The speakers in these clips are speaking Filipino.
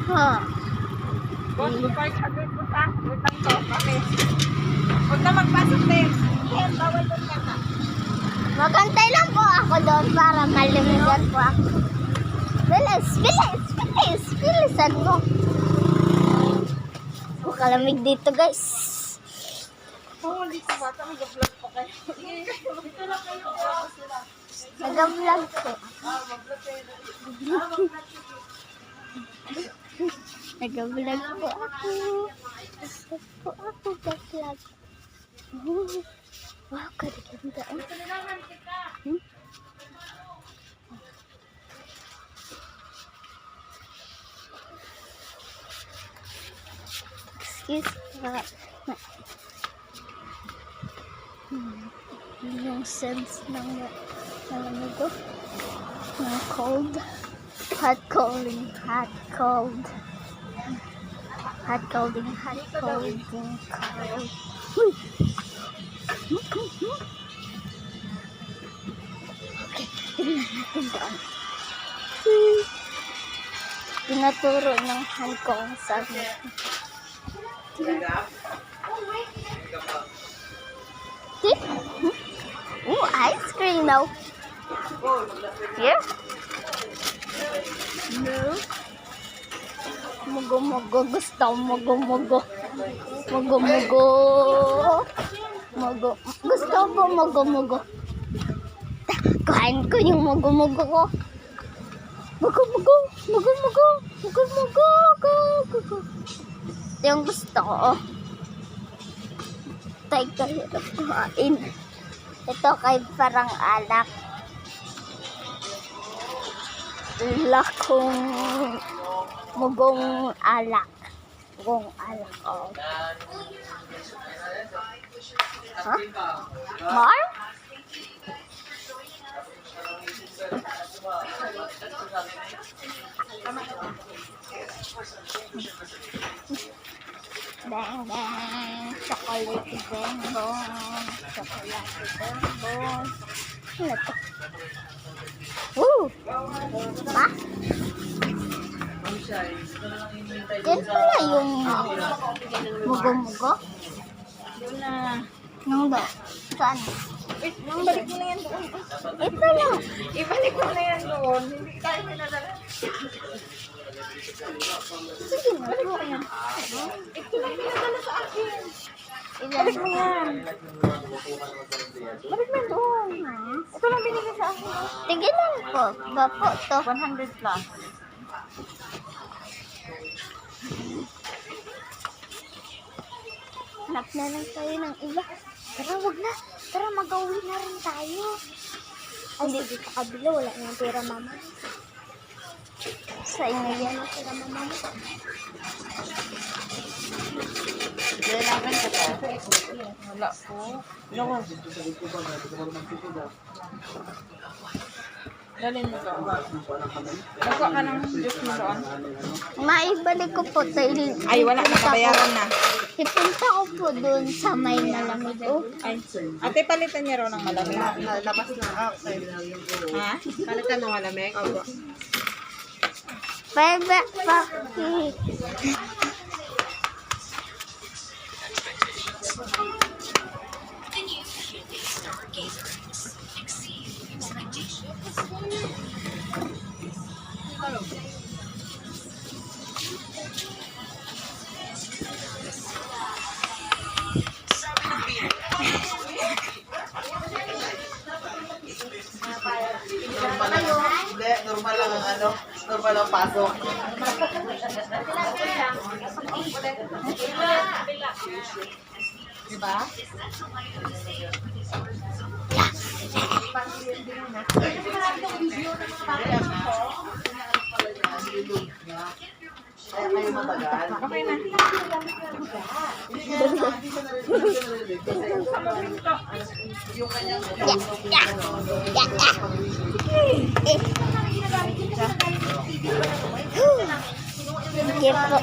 Ha? Boss, 500 po sa utang to. Kami. Huwag na magpasok din. Hen, bawal doon ka na. Magantay lang po ako doon para malimigan po ako. Bilis, bilis, bilis, bilisan mo. Makalamig dito guys. Oo, dito bata. Mag-vlog pa kayo. Dito lang kayo. Nag-vlog po. Nag-vlog po ako. Gusto po ako mag-vlog. Wow, kaganda. Excuse me. Yung sense ng ano ko? Ng cold. Hot colding, hot cold. Hot colding, hot colding, cold. Uy! Okay, tingnan natin doon. Tinaturo ng hand ko ang sabi. Oh, ice cream now. Here? No. Mugo-mugo. Gusto mugo-mugo. Mugo-mugo. Mugo. Gusto ko mugo-mugo. Kain ko yung mugo-mugo ko. Mugo-mugo. Mugo-mugo. Mugo-mugo. Mugo-mugo. Ito yung gusto ko. Tayo kahirap kuhain. Ito kay parang alak. Lakong mugong alak. Mugong alak. Oh. Huh? More? Bang bang, chocolate bonbon, chocolate bonbon. Ano to? Ma? Yan pala yung mugo-mugo? Doon na. Nang do? Saan? Nang balik mo na yan doon. Ito lang. Ibalik mo na yan doon. Hindi tayo pinadala. Sige na. Balik mo yan. Ito lang pinadala sa akin. Ilan? Balik mo yan. Balik mo yan doon. Ito lang binigay sa akin. Tigilan po. Bapo to. 100 plus. Hanap na lang tayo ng iba. Tara, wag na. Tara, mag-uwi na rin tayo. Ay, sige, sa kabila. Wala nang pera, mama. Sa inyo yan ang pera, mama. Lalaban ko to. Wala po. Lawan. Dalhin mo to. Nagwa ka ng juice mo doon. Maibalik ko po tayo. Ay, wala. Nakabayaran na. Ipunta ko po doon sa may nalamig. Oh. Ay, ate, palitan niya raw ng malamig. Labas na. Ha? Palitan ng malamig. Opo. Bebe, bakit? Hindi, normal lang ang ano. Normal lang pasok. Diba? Kaya kayo matagal. Okay na. Yung kanyang Sige po.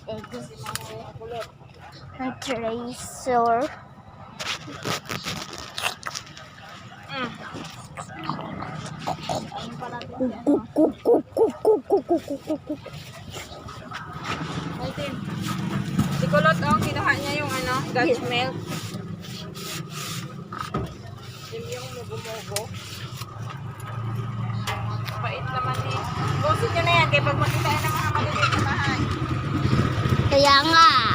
Eggs. ng tracer. Si Kulot, oh, kinuha niya yung ano, God's milk. Yung mugo-mugo. Pait naman eh. Busit nyo na yan, kaya pag makita yan ng mga maliliit na bahay. Kaya nga.